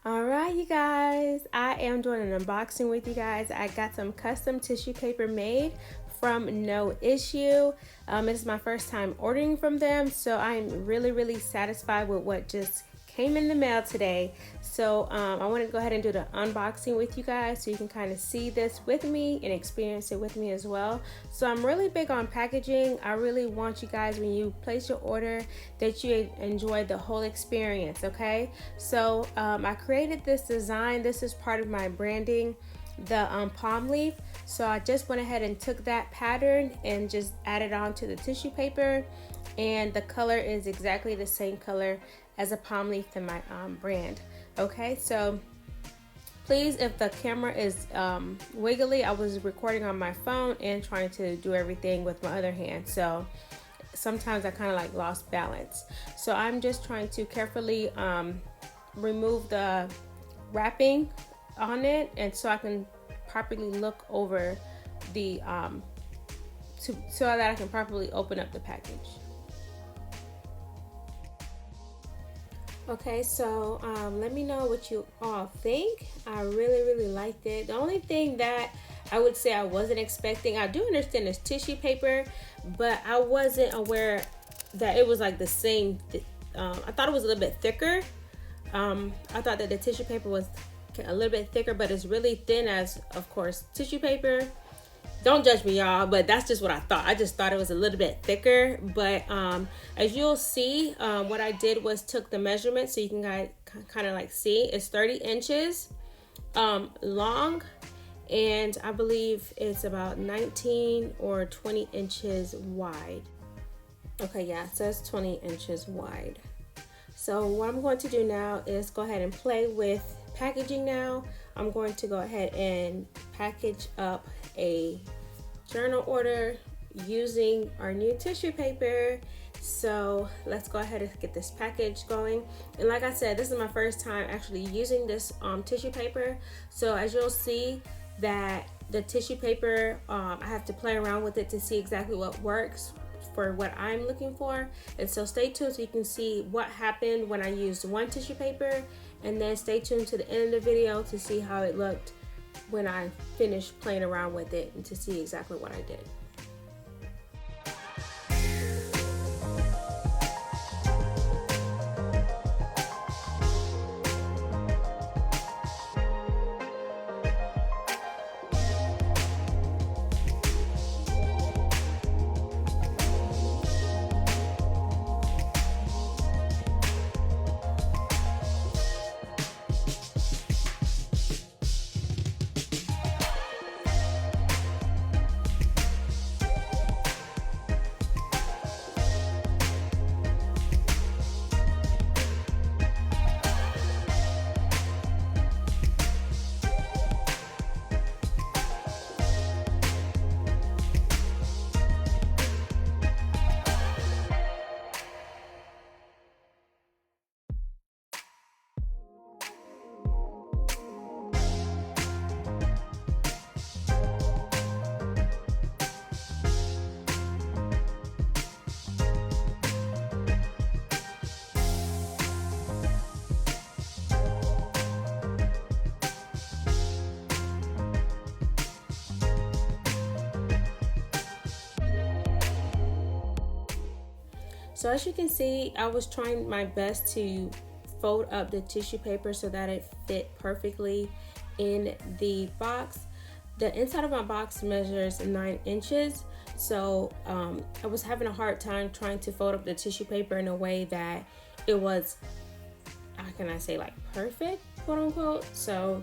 Alright, you guys, I am doing an unboxing with you guys. I got some custom tissue paper made from No Issue. This is my first time ordering from them, so I'm really satisfied with what just came in the mail today. So I want to go ahead and do the unboxing with you guys so you can kind of see this with me and experience it with me as well. So I'm really big on packaging. I really want you guys, when you place your order, that you enjoy the whole experience, okay? So I created this design. This is part of my branding, the palm leaf. So I just went ahead and took that pattern and just added on to the tissue paper, and the color is exactly the same color as a palm leaf in my brand. Okay, so please, if the camera is wiggly, I was recording on my phone and trying to do everything with my other hand, so sometimes I kind of like lost balance. So I'm just trying to carefully remove the wrapping on it, and so I can properly look over the so that I can properly open up the package. Okay, so let me know what you all think. I really liked it. The only thing that I would say I wasn't expecting, I do understand it's tissue paper, but I wasn't aware that it was like the same. I thought it was a little bit thicker. I thought that the tissue paper was a little bit thicker, but it's really thin as, of course, tissue paper. Don't judge me, y'all, but that's just what I thought. I just thought it was a little bit thicker, but as you'll see, what I did was took the measurement so you can kind of like see. It's 30 inches long, and I believe it's about 19 or 20 inches wide. Okay, yeah, it says 20 inches wide. So what I'm going to do now is go ahead and play with packaging now. I'm going to go ahead and package up a journal order using our new tissue paper. So let's go ahead and get this package going. And like I said, this is my first time actually using this tissue paper. So as you'll see that the tissue paper, I have to play around with it to see exactly what works for what I'm looking for. And so stay tuned so you can see what happened when I used one tissue paper, and then stay tuned to the end of the video to see how it looked when I finished playing around with it and to see exactly what I did. So as you can see, I was trying my best to fold up the tissue paper so that it fit perfectly in the box. The inside of my box measures 9 inches. So I was having a hard time trying to fold up the tissue paper in a way that it was, how can I say, like perfect, quote unquote. So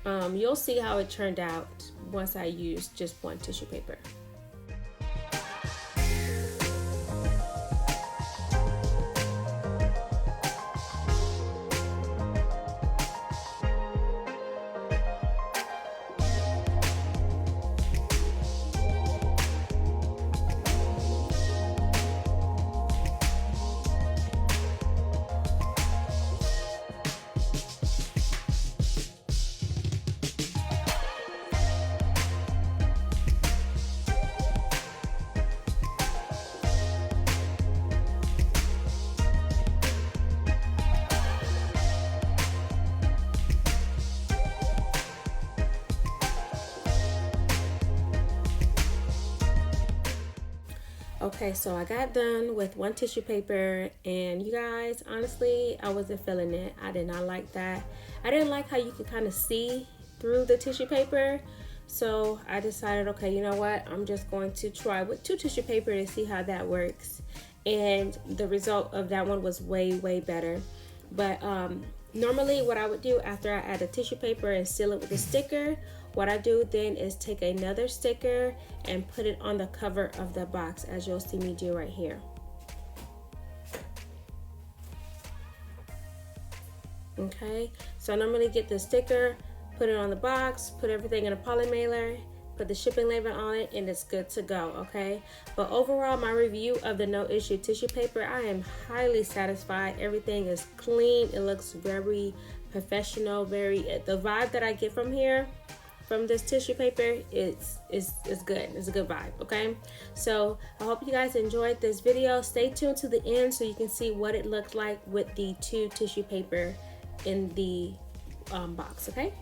you'll see how it turned out once I used just one tissue paper. Okay, so I got done with one tissue paper, and you guys, honestly, I wasn't feeling it. I did not like that. I didn't like how you could kind of see through the tissue paper. So I decided, okay, you know what? I'm just going to try with two tissue paper to see how that works. And the result of that one was way, way better. But normally what I would do after I add the tissue paper and seal it with a sticker, what I do then is take another sticker and put it on the cover of the box, as you'll see me do right here. Okay, so I normally get the sticker, put it on the box, put everything in a poly mailer, put the shipping label on it, and it's good to go. Okay, but overall, my review of the No Issue tissue paper, I am highly satisfied. Everything is clean. It looks very professional. The vibe that I get from here, from this tissue paper, is good. It's a good vibe. Okay, so I hope you guys enjoyed this video. Stay tuned to the end so you can see what it looked like with the two tissue paper in the box. Okay.